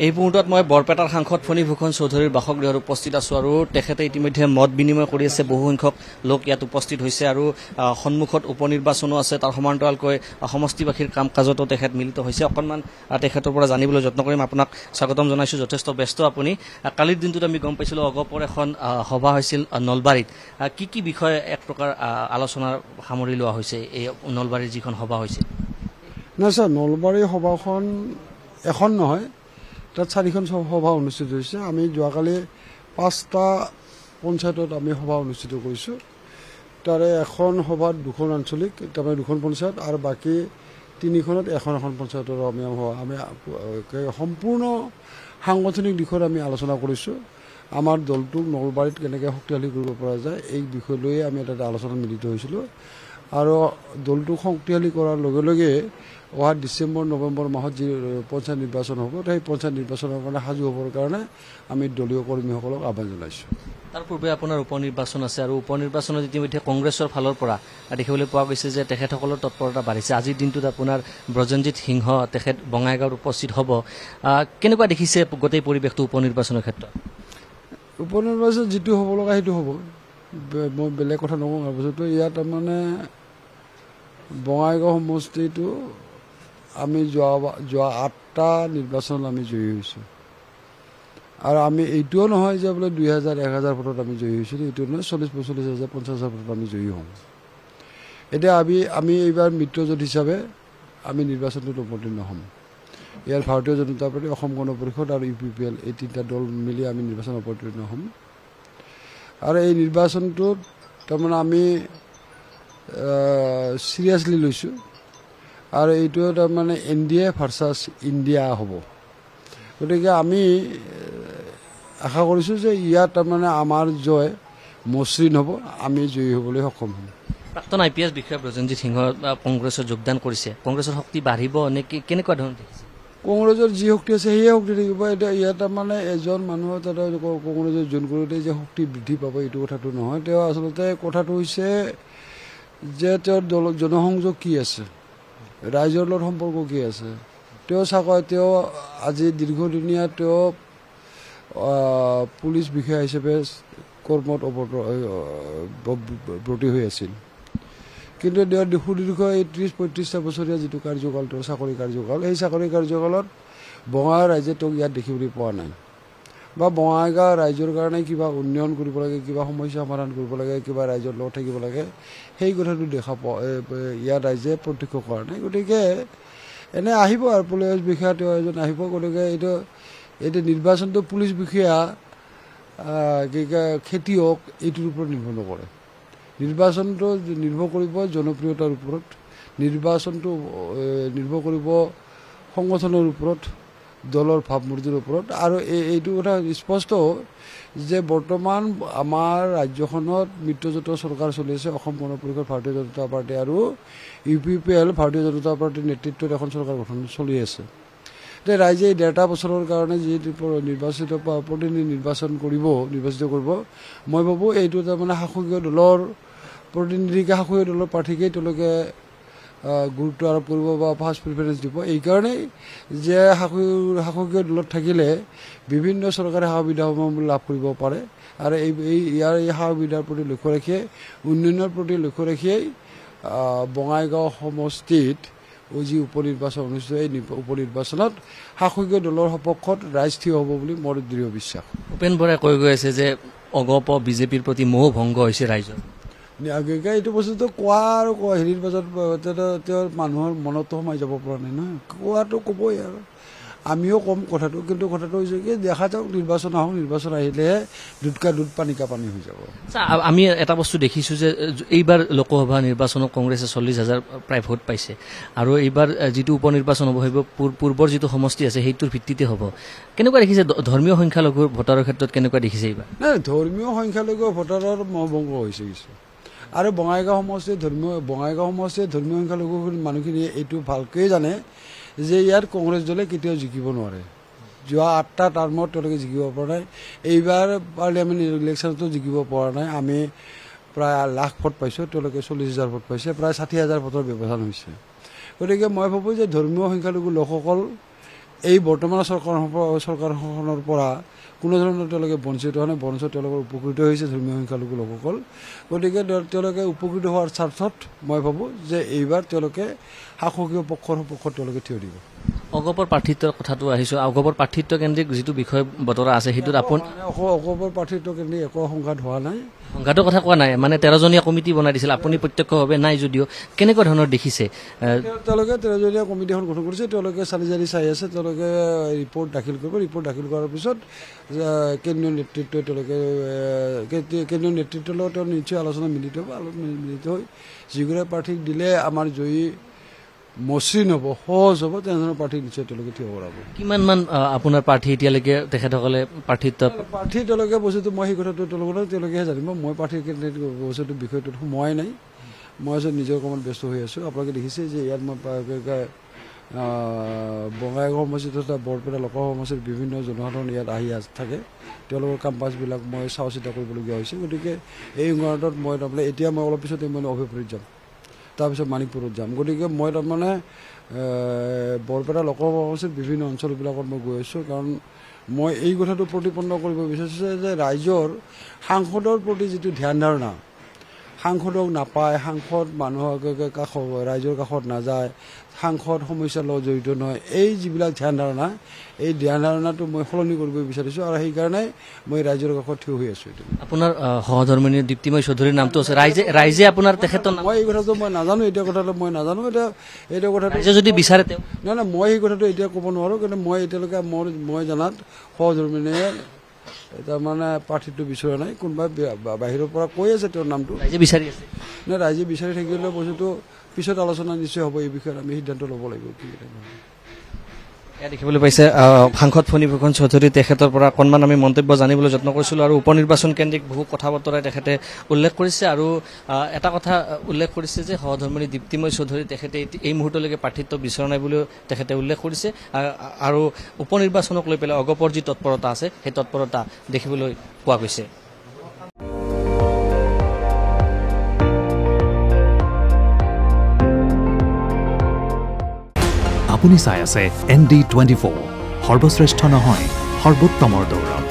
এই মুহূৰ্তত মই বৰপেটাৰ সাংসদ ফণীভূষণ চৌধুৰীৰ বাসগৃহত উপস্থিত আছো আৰু তেখেতে ইতিমধ্যে মত বিনিময় কৰি আছে। বহু সংখ্যক লোক ইয়াত উপস্থিত হৈছে আৰু সন্মুখত উপনিৰ্বাচনো আছে। তাৰ সমান্তৰালকৈ সমষ্টিবাসীৰ কাম কাজতো তেখেত মিলিত হৈছে। অকণমান তেখেতৰ পৰা জানিবলৈ যত্ন কৰিম। আপোনাক স্বাগতম জনাইছোঁ। যথেষ্ট ব্যস্ত আপুনি। কালিৰ দিনটোত আমি গম পাইছিলোঁ অগপৰ এখন সভা হৈছিল নলবাৰীত। কি বিষয়ে এক প্ৰকাৰ আলোচনাৰ সামৰি লোৱা হৈছে এই নলবাৰীৰ যিখন সভা হৈছে? নাই ছাৰ, নলবাৰী সভাখন এখন নহয়, তাত 4খন সভা অনুষ্ঠিত হৈছে। আমি যোৱাকালি 5টা পঞ্চায়তত আমি সভা অনুষ্ঠিত কৰিছোঁ। তাৰে এখন সভাত 2খন আঞ্চলিক, তাৰমানে 2খন পঞ্চায়ত, আৰু বাকী 3খনত এখন পঞ্চায়তৰ আমি সম্পূৰ্ণ সাংগঠনিক দিশত আমি আলোচনা কৰিছোঁ। আমাৰ দলটোক নলবাৰীত কেনেকৈ শক্তিশালী কৰিব পৰা যায় এই বিষয় লৈয়ে আমি এটা আলোচনাত মিলিত হৈছিলোঁ। আৰু দলটোক শক্তিশালী কৰাৰ লগে লগে অহা ডিচেম্বৰ নৱেম্বৰ মাহত যি পঞ্চায়ত নিৰ্বাচন হ'ব, সেই পঞ্চায়ত নিৰ্বাচনৰ কাৰণে সাজু হ'বৰ কাৰণে আমি দলীয় কৰ্মীসকলক আহ্বান জনাইছোঁ। তাৰ পূৰ্বে আপোনাৰ উপ নিৰ্বাচন আছে আৰু উপ নিৰ্বাচনত ইতিমধ্যে কংগ্ৰেছৰ ফালৰ পৰা দেখিবলৈ পোৱা গৈছে যে তেখেতসকলৰ তৎপৰতা বাঢ়িছে। আজিৰ দিনটোত আপোনাৰ ব্ৰজেনজিৎ সিংহ তেখেত বঙাইগাঁৱত উপস্থিত হ'ব। কেনেকুৱা দেখিছে গোটেই পৰিৱেশটো উপ নিৰ্বাচনৰ ক্ষেত্ৰত? উপ নিৰ্বাচন যিটো হ'ব লগা সেইটো হ'ব, মই বেলেগ কথা নকওঁ। তাৰপিছতো ইয়াত তাৰমানে বঙাইগাঁও সমষ্টিটো আমি যোৱা 8টা নিৰ্বাচনত আমি জয়ী হৈছোঁ। আৰু আমি এইটোও নহয় যে বোলে 2000-1000 ভোটত আমি জয়ী হৈছিলোঁ, এইটো নহয় 40,000-45,000, 50,000 ভোটত আমি জয়ী হওঁ। এতিয়া আমি এইবাৰ মিত্ৰজোঁট হিচাপে আমি নিৰ্বাচনটোত অৱতীৰ্ণ হ'ম। ইয়াৰ ভাৰতীয় জনতা পাৰ্টি, অসম গণ পৰিষদ আৰু UPPL এই 3টা দল মিলি আমি নিৰ্বাচনত অৱতীৰ্ণ হ'ম। আৰু এই নিৰ্বাচনটোত তাৰমানে আমি চিৰিয়াছলি লৈছোঁ। আৰু এইটো তাৰমানে NDA ভাৰ্চাছ ইণ্ডিয়া হ'ব। গতিকে আমি আশা কৰিছোঁ যে ইয়াত তাৰমানে আমাৰ জয় মসৃণ হ'ব, আমি জয়ী হ'বলৈ সক্ষম হ'ম। প্ৰাক্তন IPS বিষয়া ব্ৰজেনজিৎ সিংহ কংগ্ৰেছত যোগদান কৰিছে। কংগ্ৰেছৰ শক্তি বাঢ়িব নে কেনেকুৱা ধৰণৰ দেখিছে? কংগ্ৰেছৰ যি শক্তি আছে সেয়ে শক্তি থাকিব। এতিয়া ইয়াত তাৰমানে এজন মানুহৰ তাতে কংগ্ৰেছৰ জইন কৰোঁতে যে শক্তি বৃদ্ধি পাব এইটো কথাটো নহয়। তেওঁ আচলতে কথাটো হৈছে যে তেওঁৰ দলত জনসংযোগ কি আছে, ৰাইজৰ লগত সম্পৰ্ক কি আছে। তেওঁ আজি দীৰ্ঘদিনীয়া পুলিচ বিষয়া হিচাপে কৰ্মত ব্ৰতী হৈ আছিল। কিন্তু তেওঁৰ সুদীৰ্ঘ এই 30-35টা বছৰীয়া যিটো কাৰ্যকাল, তেওঁৰ চাকৰি কাৰ্যকাল, সেই চাকৰি কাৰ্যকালত বঙাইগাঁও ৰাইজে তেওঁক ইয়াত দেখিবলৈ পোৱা নাই। বা বঙাইগাঁও ৰাইজৰ কাৰণে কিবা উন্নয়ন কৰিব লাগে, কিবা সমস্যা সমাধান কৰিব লাগে, কিবা ৰাইজৰ লগত থাকিব লাগে, সেই কথাটো ইয়াত ৰাইজে প্ৰত্যক্ষ কৰা নাই। গতিকে এনে আহিব আৰু পুলিচ বিষয়া তেওঁ এজন আহিব। গতিকে এইটো নিৰ্বাচনটো পুলিচ বিষয়া খেতিয়ক এইটোৰ ওপৰত নিৰ্ভৰ নকৰে। নিৰ্বাচনটো নিৰ্ভৰ কৰিব জনপ্ৰিয়তাৰ ওপৰত, নিৰ্বাচনটো নিৰ্ভৰ কৰিব সংগঠনৰ ওপৰত, দলৰ ভাৱমূৰ্তিৰ ওপৰত। আৰু এইটো কথা স্পষ্ট যে বৰ্তমান আমাৰ ৰাজ্যখনত মিত্ৰজোঁটৰ চৰকাৰ চলি আছে। অসম গণ পৰিষদ, ভাৰতীয় জনতা পাৰ্টি আৰু UPPL ভাৰতীয় জনতা পাৰ্টীৰ নেতৃত্বত এখন চৰকাৰ গঠন চলি আছে। এতিয়া ৰাইজে এই 1.5 বছৰৰ কাৰণে যি নিৰ্বাচিত প্ৰতিনিধি নিৰ্বাচিত কৰিব, মই ভাবোঁ এইটো তাৰমানে শাসকীয় দলৰ প্ৰতিনিধিকে, শাসকীয় দলৰ প্ৰাৰ্থীকেই তেওঁলোকে গুৰুত্ব আৰোপ কৰিব বা ফাৰ্ষ্ট প্ৰিফাৰেঞ্চ দিব। এইকাৰণেই যে শাসকীয় দলত থাকিলে বিভিন্ন চৰকাৰে সা সুবিধাসমূহ লাভ কৰিব পাৰে। আৰু ইয়াৰ সা সুবিধাৰ প্ৰতি লক্ষ্য ৰাখিয়ে, উন্নয়নৰ প্ৰতি লক্ষ্য ৰাখিয়েই বঙাইগাঁও সমষ্টিত যি উপ নিৰ্বাচন অনুষ্ঠিত, এই উপ নিৰ্বাচনত শাসকীয় দলৰ সপক্ষত ৰাইজ থিয় হ'ব বুলি মোৰ দৃঢ় বিশ্বাস। উপেন বৰাই কৈ গৈ আছে যে অগপ বিজেপিৰ প্ৰতি মোহ ভংগ হৈছে ৰাইজৰ। এইটো বস্তুটো কোৱা আৰু হেৰিৰ মাজত তেওঁৰ মানুহৰ মনতো সোমাই যাব পৰা নাই নহয়। কোৱাটো ক'বই আৰু আমিও ক'ম কথাটো। কিন্তু কথাটো হৈছে কি, দেখা যাওক, নিৰ্বাচন আহক, নিৰ্বাচন আহিলেহে দুধকা দুধ পানীকা পানী হৈ যাব। আমি এটা বস্তু দেখিছোঁ যে এইবাৰ লোকসভা নিৰ্বাচনত কংগ্ৰেছে 40,000 প্ৰায় ভোট পাইছে। আৰু এইবাৰ যিটো উপ নিৰ্বাচন হ'ব সেইবোৰ পূৰ্বৰ যিটো সমষ্টি আছে সেইটোৰ ভিত্তিতে হ'ব। কেনেকুৱা দেখিছে ধৰ্মীয় সংখ্যালঘুৰ ভোটাৰৰ ক্ষেত্ৰত? কেনেকুৱা দেখিছে এইবাৰ? নাই, ধৰ্মীয় সংখ্যালঘু ভোটাৰৰ মহভংগ হৈছে কিছু। আৰু বঙাইগাঁও সমষ্টিৰ ধৰ্মীয় সংখ্যালঘু মানুহখিনিয়ে এইটো ভালকৈয়ে জানে যে ইয়াত কংগ্ৰেছ দলে কেতিয়াও জিকিব নোৱাৰে। যোৱা 8টা টাৰ্মত তেওঁলোকে জিকিব পৰা নাই। এইবাৰ পাৰ্লিয়ামেণ্ট ইলেকশ্যনতো জিকিব পৰা নাই। আমি প্ৰায় 1 লাখ ভোট পাইছোঁ, তেওঁলোকে 40,000 ভোট পাইছে, প্ৰায় 60,000 ভোটৰ ব্যৱধান হৈছে। গতিকে মই ভাবোঁ যে ধৰ্মীয় সংখ্যালঘু লোকসকল এই বৰ্তমানৰ চৰকাৰখনৰ পৰা কোনো ধৰণৰ তেওঁলোকে বঞ্চিত হোৱা নাই, বৰঞ্চ তেওঁলোকৰ উপকৃত হৈছে ধৰ্মীয় সংখ্যালঘু লোকসকল। গতিকে তেওঁলোকে উপকৃত হোৱাৰ স্বাৰ্থত মই ভাবোঁ যে এইবাৰ তেওঁলোকে শাসকীয় পক্ষৰ সপক্ষত তেওঁলোকে থিয় দিব। অগপৰ প্ৰাৰ্থিত্বৰ কথাটো আহিছোঁ। অগপৰ প্ৰাৰ্থিত্ব কেন্দ্ৰিক যিটো বিষয় বতৰা আছে সেইটোত আপুনি অগপৰ প্ৰাৰ্থিত্ব কেন্দ্ৰিক একো সংঘাত হোৱা নাই। সংঘাতৰ কথা কোৱা নাই, মানে 13জনীয়া কমিটি বনাই দিছিল, আপুনি প্ৰত্যক্ষভাৱে নাই যদিও কেনেকুৱা ধৰণৰ দেখিছে? তেওঁলোকে 13জনীয়া কমিটি এখন গঠন কৰিছে, তেওঁলোকে চালি জাৰি চাই আছে, তেওঁলোকে ৰিপৰ্ট দাখিল কৰিব। ৰিপৰ্ট দাখিল কৰাৰ পিছত কেন্দ্ৰীয় নেতৃত্বই কেন্দ্ৰীয় নেতৃত্বৰ লগত তেওঁ নিশ্চয় আলোচনা মিলিত হ'ব। মিলিত হৈ যিগৰাকী প্ৰাৰ্থীক দিলে আমাৰ জয়ী মসৃণ হ'ব, সহজ হ'ব, তেনেধৰণৰ প্ৰাৰ্থী নিশ্চয় তেওঁলোকে থিয় কৰাব। কিমানমান আপোনাৰ প্ৰাৰ্থী এতিয়ালৈকে তেখেতসকলে প্ৰাৰ্থী তেওঁলোকে বস্তুটো মই সেই কথাটো তেওঁলোকেহে জানিব। মই প্ৰাৰ্থীৰ বস্তুটো বিষয়টোত সোমোৱাই নাই। মই আচলতে নিজৰ কামত ব্যস্ত হৈ আছোঁ। আপোনালোকে দেখিছে যে ইয়াত মই বঙাইগাঁও সমষ্টি তথা বৰপেটা লোকসভা সমষ্টিৰ বিভিন্ন জনসাধাৰণ ইয়াত আহি থাকে। তেওঁলোকৰ কাম কাজবিলাক মই চোৱা চিতা কৰিবলগীয়া হৈছে। গতিকে এই মুহূৰ্তত মই তাৰমানে এতিয়া মই অলপ পিছতে মই অভিপুৰীত যাম, তাৰপিছত মানিকপুৰত যাম। গতিকে মই তাৰমানে বৰপেটা লোকসভা সমষ্টিৰ বিভিন্ন অঞ্চলবিলাকত মই গৈ আছোঁ, কাৰণ মই এই কথাটো প্ৰতিপন্ন কৰিব বিচাৰিছোঁ যে ৰাইজৰ সাংসদৰ প্ৰতি যিটো ধ্যান ধাৰণা, সাংসদক নাপায়, সাংসদ মানুহক ৰাইজৰ কাষত নাযায়, সাংসদ সমস্যাৰ লগত জড়িত নহয়, এই যিবিলাক ধ্যান ধাৰণা, এই ধ্যান ধাৰণাটো মই সলনি কৰিব বিচাৰিছোঁ। আৰু সেইকাৰণে মই ৰাইজৰ কাষত থিয় হৈ আছোঁ। আপোনাৰ সহধৰ্মিনী দীপ্তিময় চৌধুৰীৰ নামটো আছে। ৰাইজে আপোনাৰ তেখেতৰ মই এই কথাটো মই নাজানো, এতিয়া কথাটো মই নাজানো। এতিয়া কথাটো ৰাইজে যদি বিচাৰে তেওঁ নাই, মই সেই কথাটো এতিয়া ক'ব নোৱাৰোঁ। কিন্তু মই এতিয়ালৈকে মই জনাত সহধৰ্মিনীয়ে তাৰমানে প্ৰাৰ্থীটো বিচৰা নাই। কোনোবাই বাহিৰৰ পৰা কৈ আছে তেওঁৰ নামটো, ৰাইজে বিচাৰি আছে। নাই, ৰাইজে বিচাৰি থাকিলেও বস্তুটো পিছত আলোচনা নিশ্চয় হ'ব। এই বিষয়ত আমি সিদ্ধান্ত ল'ব লাগিব। এয়া দেখিবলৈ পাইছে সাংসদ ফণীভূষণ চৌধুৰী, তেখেতৰ পৰা অকণমান আমি মন্তব্য জানিবলৈ যত্ন কৰিছিলোঁ। আৰু উপ নিৰ্বাচন কেন্দ্ৰিক বহু কথা বতৰাই তেখেতে উল্লেখ কৰিছে। আৰু এটা কথা উল্লেখ কৰিছে যে সহধৰ্মিনী দীপ্তিময় চৌধুৰী তেখেতে এই মুহূৰ্তলৈকে প্ৰাৰ্থিত্ব বিচৰা নাই বুলিও তেখেতে উল্লেখ কৰিছে। আৰু উপ নিৰ্বাচনক লৈ পেলাই অগপৰ যি তৎপৰতা আছে সেই তৎপৰতা দেখিবলৈ পোৱা গৈছে। আপুনি চাই আছে ND24, সৰ্বশ্ৰেষ্ঠ নহয়, সৰ্বোত্তমৰ দৌৰত।